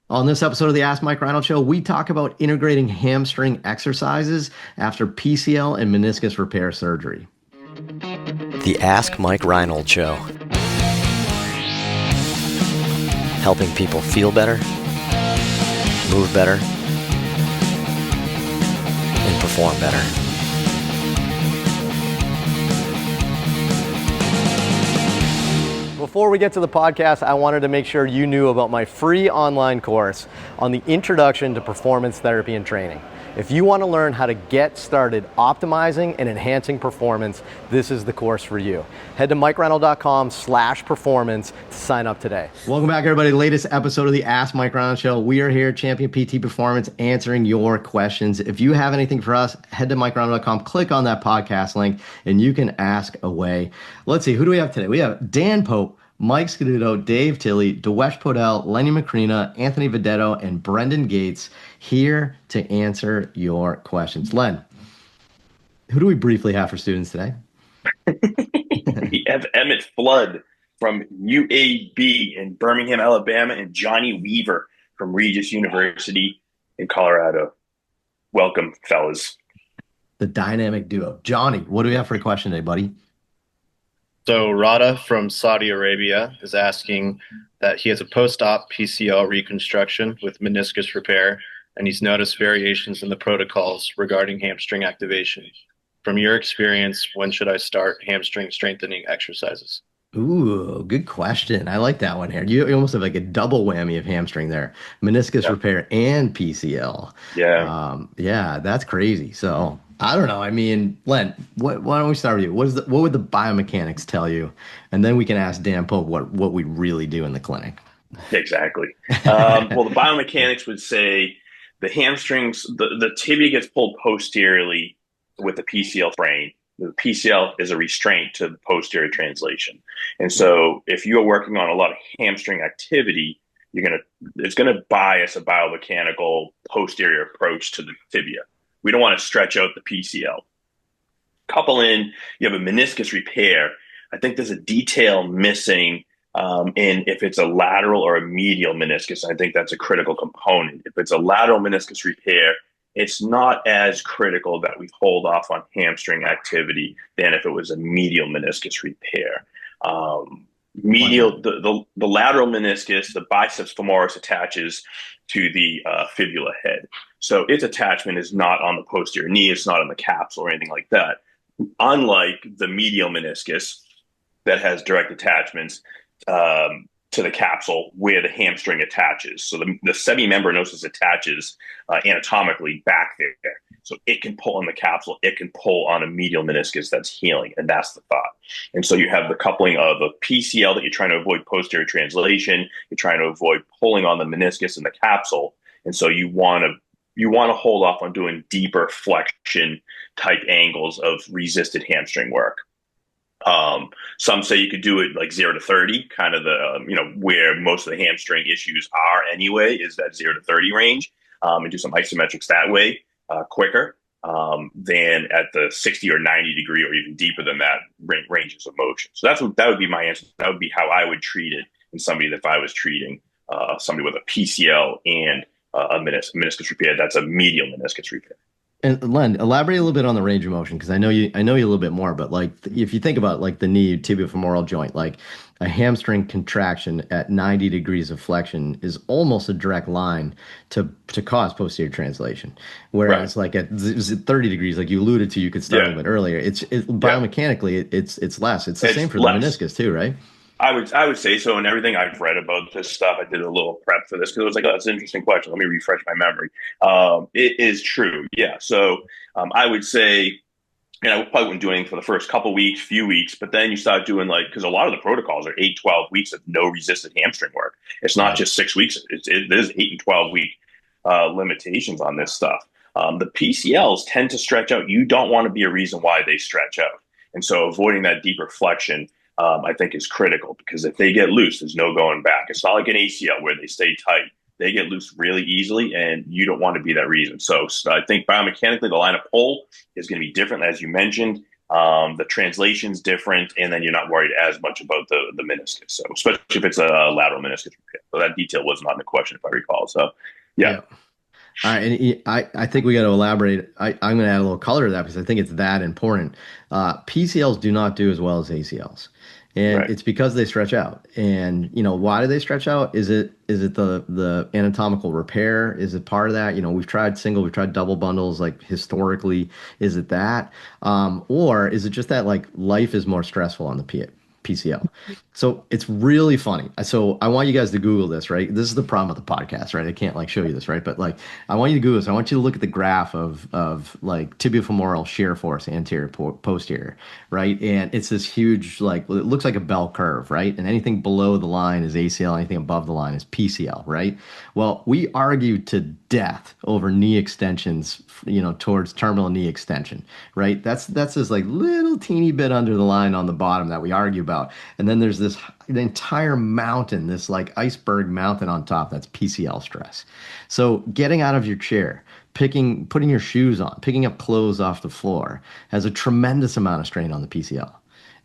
On this episode of the Ask Mike Reinold Show, we talk about integrating hamstring exercises after PCL and meniscus repair surgery. The Ask Mike Reinold Show. Helping people feel better, move better, and perform better. Before we get to the podcast, I wanted to make sure you knew about my free online course on the Introduction to Performance Therapy and Training. If you want to learn how to get started optimizing and enhancing performance, this is the course for you. Head to mikereinold.com/performance to sign up today. Welcome back, everybody. Latest episode of the Ask Mike Reinold Show. We are here, Champion PT Performance, answering your questions. If you have anything for us, head to mikereinold.com, click on that podcast link, and you can ask away. Let's see, who do we have today? We have Dan Pope, Mike Scaduto, Dave Tilley, Dewesh Podell, Lenny Macrina, Anthony Vedetto, and Brendan Gates here to answer your questions. Len, who do we briefly have for students today? We have Emmett Flood from UAB in Birmingham, Alabama, and Johnny Weaver from Regis University in Colorado. Welcome, fellas. The dynamic duo. Johnny, what do we have for a question today, buddy? So Rada from Saudi Arabia is asking that he has a post-op PCL reconstruction with meniscus repair, and he's noticed variations in the protocols regarding hamstring activation. From your experience, when should I start hamstring strengthening exercises? Ooh, good question. I like that one here. You almost have like a double whammy of hamstring there. Meniscus repair and PCL. Yeah, that's crazy. So I don't know. I mean, Len, why don't we start with you? What would the biomechanics tell you? And then we can ask Dan Pope what we really do in the clinic. Exactly. Well, the biomechanics would say the hamstrings, the tibia gets pulled posteriorly with the PCL sprain. The PCL is a restraint to the posterior translation. And so if you're working on a lot of hamstring activity, it's gonna bias a biomechanical posterior approach to the tibia. We don't want to stretch out the PCL. Couple in, you have a meniscus repair. I think there's a detail missing in if it's a lateral or a medial meniscus. I think that's a critical component. If it's a lateral meniscus repair, it's not as critical that we hold off on hamstring activity than if it was a medial meniscus repair. The lateral meniscus, the biceps femoris attaches to the fibula head. So its attachment is not on the posterior knee, it's not on the capsule or anything like that. Unlike the medial meniscus that has direct attachments to the capsule where the hamstring attaches. So the semimembranosus attaches anatomically back there. So it can pull on the capsule, it can pull on a medial meniscus that's healing, and that's the thought. And so you have the coupling of a PCL that you're trying to avoid posterior translation, you're trying to avoid pulling on the meniscus and the capsule, and so you want to hold off on doing deeper flexion type angles of resisted hamstring work. Some say you could do it like 0 to 30, kind of the, where most of the hamstring issues are anyway, is that 0 to 30 range, and do some isometrics that way, quicker, than at the 60 or 90 degree or even deeper than that ranges of motion. So that would be my answer. That would be how I would treat it in somebody if I was treating, somebody with a PCL and a meniscus repair. That's a medial meniscus repair. And Len, elaborate a little bit on the range of motion, because I know you a little bit more, but like if you think about like the knee tibiofemoral joint, like a hamstring contraction at 90 degrees of flexion is almost a direct line to cause posterior translation. Whereas like at 30 degrees, like you alluded to, you could start a little bit earlier. Biomechanically, it's less. It's the same for the meniscus too, right? I would say so. And everything I've read about this stuff, I did a little prep for this because it was like, oh, that's an interesting question. Let me refresh my memory. It is true. Yeah. So I would say, I probably wouldn't do anything for the first few weeks, but then you start doing because a lot of the protocols are 8, 12 weeks of no resisted hamstring work. It's not just 6 weeks. There's 8 and 12 week limitations on this stuff. The PCLs tend to stretch out. You don't want to be a reason why they stretch out. And so avoiding that deeper flexion, I think is critical, because if they get loose, there's no going back. It's not like an ACL where they stay tight. They get loose really easily, and you don't want to be that reason. So I think biomechanically, the line of pull is going to be different, as you mentioned. The translation's different, and then you're not worried as much about the meniscus. So especially if it's a lateral meniscus repair. So that detail was not in the question, if I recall. So yeah. Yeah. All right, and I think we got to elaborate. I'm going to add a little color to that because I think it's that important. PCLs do not do as well as ACLs, and Right. it's because they stretch out. And why do they stretch out? Is it the anatomical repair? Is it part of that? We've tried single, we've tried double bundles. Like historically, is it that, or is it just that like life is more stressful on the PCL? So it's really funny. So I want you guys to Google this, right? This is the problem with the podcast, right? I can't like show you this, right? But like, I want you to Google this. I want you to look at the graph of like tibiofemoral shear force, anterior, posterior, right? And it's this huge, like, it looks like a bell curve, right? And anything below the line is ACL, anything above the line is PCL, right? Well, we argued to death over knee extensions, towards terminal knee extension, right? That's this like little teeny bit under the line on the bottom that we argue about. And then there's the entire mountain, this like iceberg mountain on top, that's PCL stress. So getting out of your chair, putting your shoes on, picking up clothes off the floor has a tremendous amount of strain on the PCL.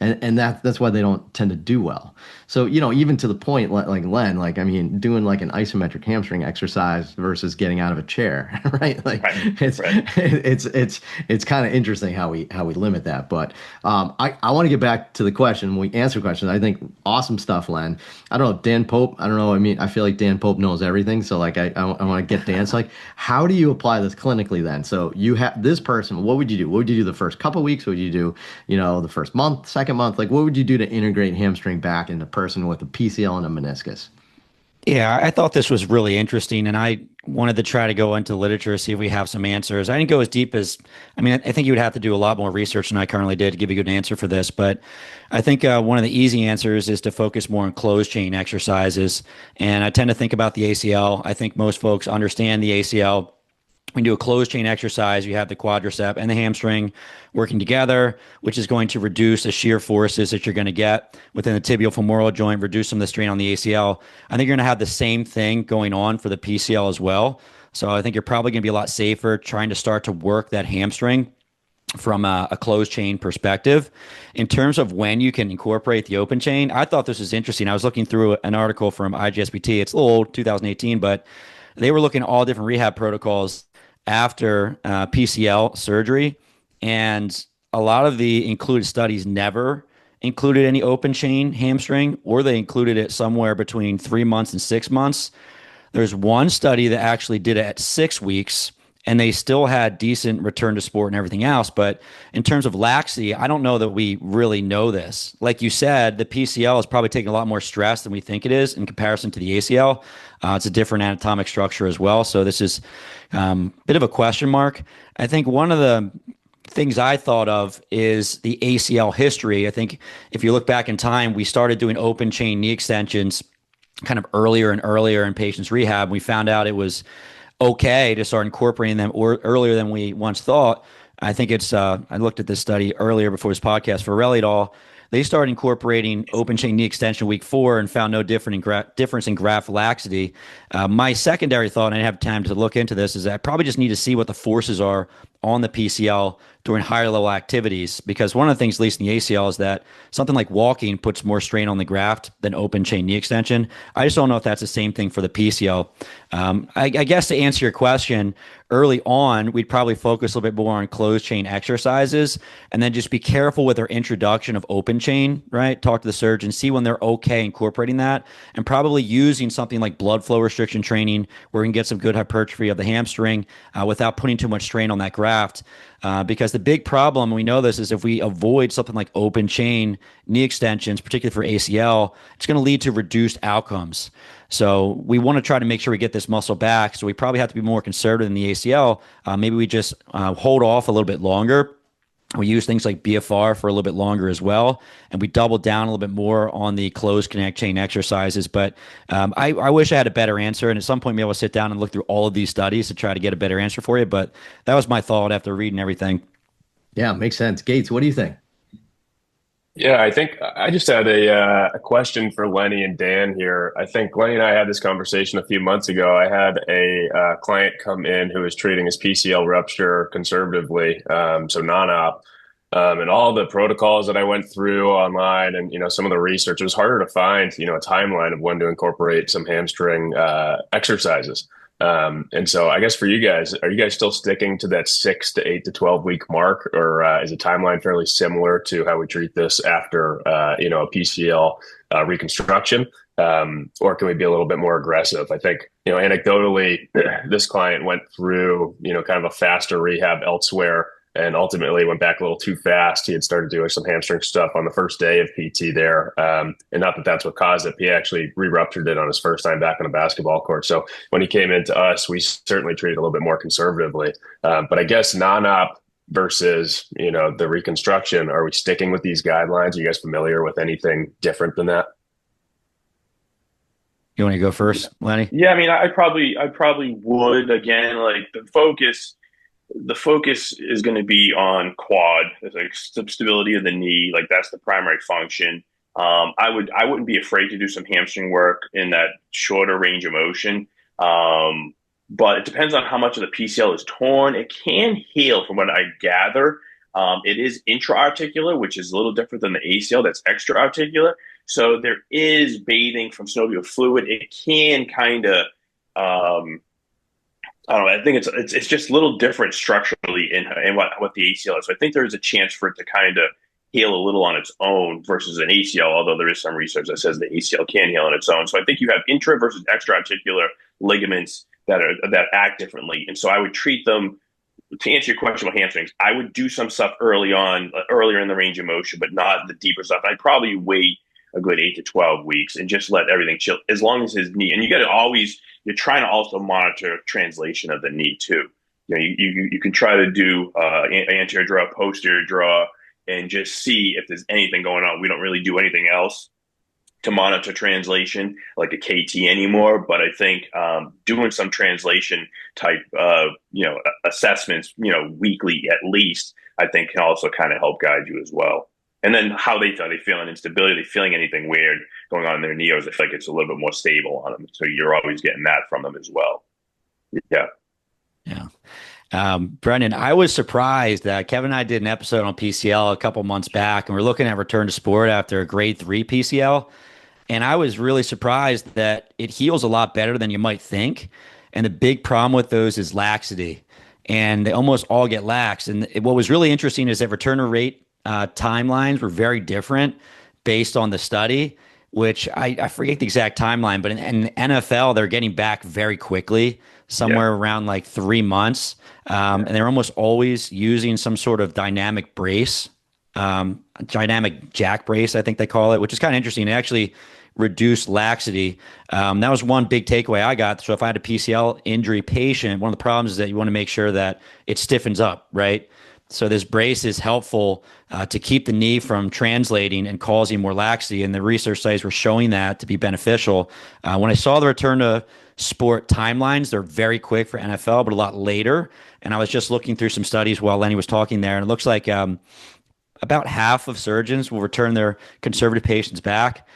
And that's why they don't tend to do well. So, even to the point, like Len, like, I mean, doing like an isometric hamstring exercise versus getting out of a chair, right? Like Right. it's, Right. it's kind of interesting how we limit that. But I want to get back to the question. When we answer questions, I think awesome stuff, Len. I don't know, Dan Pope. I don't know. I mean, I feel like Dan Pope knows everything. So like, I want to get Dan's like, how do you apply this clinically then? So you have this person, what would you do? What would you do the first couple of weeks? What would you do, the first month, second month? Like, what would you do to integrate hamstring back into a person with a PCL and a meniscus? Yeah, I thought this was really interesting, and I wanted to try to go into literature, see if we have some answers. I didn't go as deep as, I mean, I think you would have to do a lot more research than I currently did to give you a good answer for this. But I think one of the easy answers is to focus more on closed chain exercises. And I tend to think about the ACL. I think most folks understand the ACL. When you do a closed chain exercise, you have the quadricep and the hamstring working together, which is going to reduce the shear forces that you're going to get within the tibiofemoral joint, reduce some of the strain on the ACL. I think you're going to have the same thing going on for the PCL as well. So I think you're probably going to be a lot safer trying to start to work that hamstring from a closed chain perspective. In terms of when you can incorporate the open chain, I thought this was interesting. I was looking through an article from IGSBT. It's a little old, 2018, but they were looking at all different rehab protocols after PCL surgery. And a lot of the included studies never included any open chain hamstring, or they included it somewhere between 3 months and 6 months. There's one study that actually did it at 6 weeks, and they still had decent return to sport and everything else. But in terms of laxity, I don't know that we really know this. Like you said, the PCL is probably taking a lot more stress than we think it is in comparison to the ACL. It's a different anatomic structure as well. So this is a bit of a question mark. I think one of the things I thought of is the ACL history. I think if you look back in time, we started doing open chain knee extensions kind of earlier and earlier in patients' rehab. We found out it was okay to start incorporating them earlier than we once thought. I think it's, I looked at this study earlier before this podcast for Relly et al. They started incorporating open chain knee extension week 4 and found no difference in graft laxity. My secondary thought, and I didn't have time to look into this, is that I probably just need to see what the forces are on the PCL during higher level activities, because one of the things, at least in the ACL, is that something like walking puts more strain on the graft than open chain knee extension. I just don't know if that's the same thing for the PCL. I guess to answer your question, early on, we'd probably focus a little bit more on closed chain exercises, and then just be careful with our introduction of open chain, right? Talk to the surgeon, see when they're okay incorporating that, and probably using something like blood flow restriction training where we can get some good hypertrophy of the hamstring without putting too much strain on that graft. Because the big problem, we know this, is if we avoid something like open chain knee extensions, particularly for ACL, it's going to lead to reduced outcomes. So we want to try to make sure we get this muscle back. So we probably have to be more conservative in the ACL. Maybe we just hold off a little bit longer. We use things like BFR for a little bit longer as well, and we double down a little bit more on the closed connect chain exercises. But I wish I had a better answer, and at some point maybe I'll sit down and look through all of these studies to try to get a better answer for you. But that was my thought after reading everything. Yeah, makes sense. Gates, what do you think? Yeah, I think I just had a question for Lenny and Dan here. I think Lenny and I had this conversation a few months ago. I had a client come in who was treating his PCL rupture conservatively, so non-op. And all the protocols that I went through online and, some of the research, it was harder to find, a timeline of when to incorporate some hamstring exercises. And so I guess for you guys, are you guys still sticking to that 6 to 8 to 12 week mark, or is the timeline fairly similar to how we treat this after, a PCL reconstruction? Or can we be a little bit more aggressive? I think, anecdotally, this client went through, kind of a faster rehab elsewhere and ultimately went back a little too fast. He had started doing some hamstring stuff on the first day of PT there. And not that that's what caused it. He actually re-ruptured it on his first time back on a basketball court. So when he came into us, we certainly treated a little bit more conservatively. But I guess non-op versus, the reconstruction, are we sticking with these guidelines? Are you guys familiar with anything different than that? You want to go first, Lenny? Yeah, I mean, I probably would. Again, like the focus is going to be on quad, like stability of the knee. Like that's the primary function. I wouldn't be afraid to do some hamstring work in that shorter range of motion. But it depends on how much of the PCL is torn. It can heal, from what I gather. It is intra-articular, which is a little different than the ACL. That's extra-articular. So there is bathing from synovial fluid. It can kind of I don't know. I think it's just a little different structurally in what the ACL is. So I think there is a chance for it to kind of heal a little on its own versus an ACL, although there is some research that says the ACL can heal on its own. So I think you have intra versus extra articular ligaments that act differently. And so I would treat them, to answer your question about hamstrings, I would do some stuff earlier in the range of motion, but not the deeper stuff. I'd probably wait a good 8 to 12 weeks and just let everything chill, as long as his knee, and you're trying to also monitor translation of the knee too. You can try to do anterior draw, posterior draw, and just see if there's anything going on. We don't really do anything else to monitor translation like a KT anymore, but I think doing some translation type assessments, weekly at least, I think can also kind of help guide you as well. And then how they feel. Are they feeling instability? Are they feeling anything weird going on in their knee? Or I feel like it's a little bit more stable on them. So you're always getting that from them as well. Yeah. Yeah. Brendan, I was surprised that Kevin and I did an episode on PCL a couple months back, and we're looking at return to sport after a grade 3 PCL. And I was really surprised that it heals a lot better than you might think. And the big problem with those is laxity. And they almost all get lax. And what was really interesting is that return to rate timelines were very different based on the study, which I forget the exact timeline, but in NFL, they're getting back very quickly, somewhere around like 3 months. And they're almost always using some sort of dynamic brace, dynamic jack brace, I think they call it, which is kind of interesting. It actually reduced laxity. That was one big takeaway I got. So if I had a PCL injury patient, one of the problems is that you want to make sure that it stiffens up, right? So this brace is helpful to keep the knee from translating and causing more laxity. And the research studies were showing that to be beneficial. When I saw the return to sport timelines, they're very quick for NFL, but a lot later. And I was just looking through some studies while Lenny was talking there, and it looks like about half of surgeons will return their conservative patients back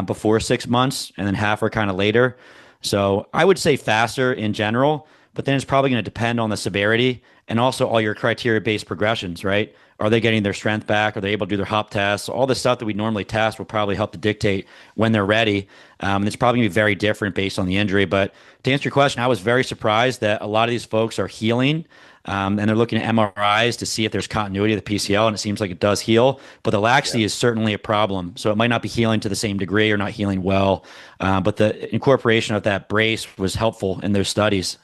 before 6 months, and then half are kind of later. So I would say faster in general, but then it's probably going to depend on the severity and also all your criteria-based progressions, right? Are they getting their strength back? Are they able to do their hop tests? All the stuff that we normally test will probably help to dictate when they're ready. And it's probably going to be very different based on the injury. But to answer your question, I was very surprised that a lot of these folks are healing, and they're looking at MRIs to see if there's continuity of the PCL, and it seems like it does heal. But the laxity is certainly a problem. So it might not be healing to the same degree or not healing well. But the incorporation of that brace was helpful in those studies.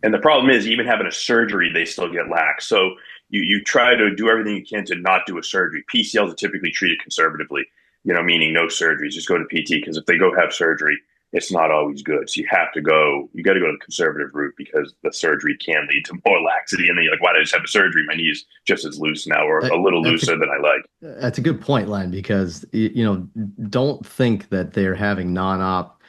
And the problem is, even having a surgery, they still get lax. So you try to do everything you can to not do a surgery. PCLs are typically treated conservatively, meaning no surgeries. Just go to PT, because if they go have surgery, it's not always good. So you got to go the conservative route, because the surgery can lead to more laxity. And then you're like, why did I just have a surgery? My knee's just as loose now, or a little looser than I like. That's a good point, Len, because don't think that they're having non-op.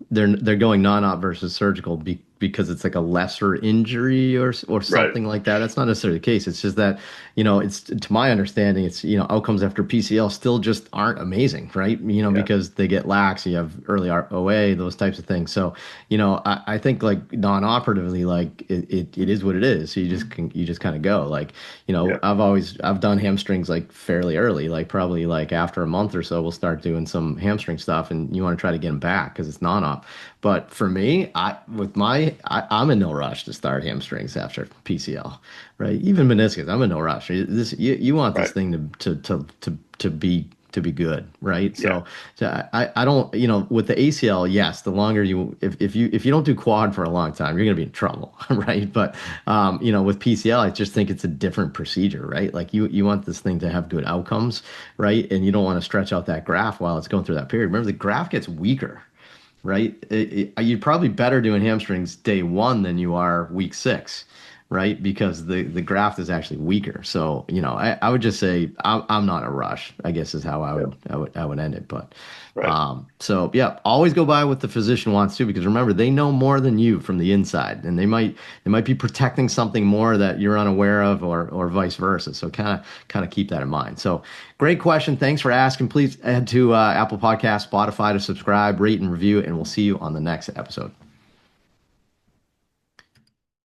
They're going non-op versus surgical because it's like a lesser injury or something like that. That's not necessarily the case. It's just that, it's, to my understanding, it's, outcomes after PCL still just aren't amazing, right? Because they get lax, you have early OA, those types of things. So, I think like non-operatively, like it is what it is. So you just kind of go like, I've done hamstrings like fairly early, like probably like after a month or so, we'll start doing some hamstring stuff, and you want to try to get them back because it's non-op. But for me, I'm in no rush to start hamstrings after PCL, right? Even meniscus, I'm in no rush. You want this thing to be good, right? So I don't, with the ACL, yes, the longer if you don't do quad for a long time, you're gonna be in trouble, right? But with PCL, I just think it's a different procedure, right? Like you want this thing to have good outcomes, right? And you don't want to stretch out that graft while it's going through that period. Remember, the graft gets weaker, right? You're probably better doing hamstrings day one than you are week 6, right? Because the graft is actually weaker. So, I would just say I'm not in a rush, I guess is how I would end it. But so yeah, always go by what the physician wants to, because remember, they know more than you from the inside, and they might be protecting something more that you're unaware of, or vice versa. So kind of keep that in mind. So great question. Thanks for asking. Please head to Apple Podcasts, Spotify to subscribe, rate, and review, and we'll see you on the next episode.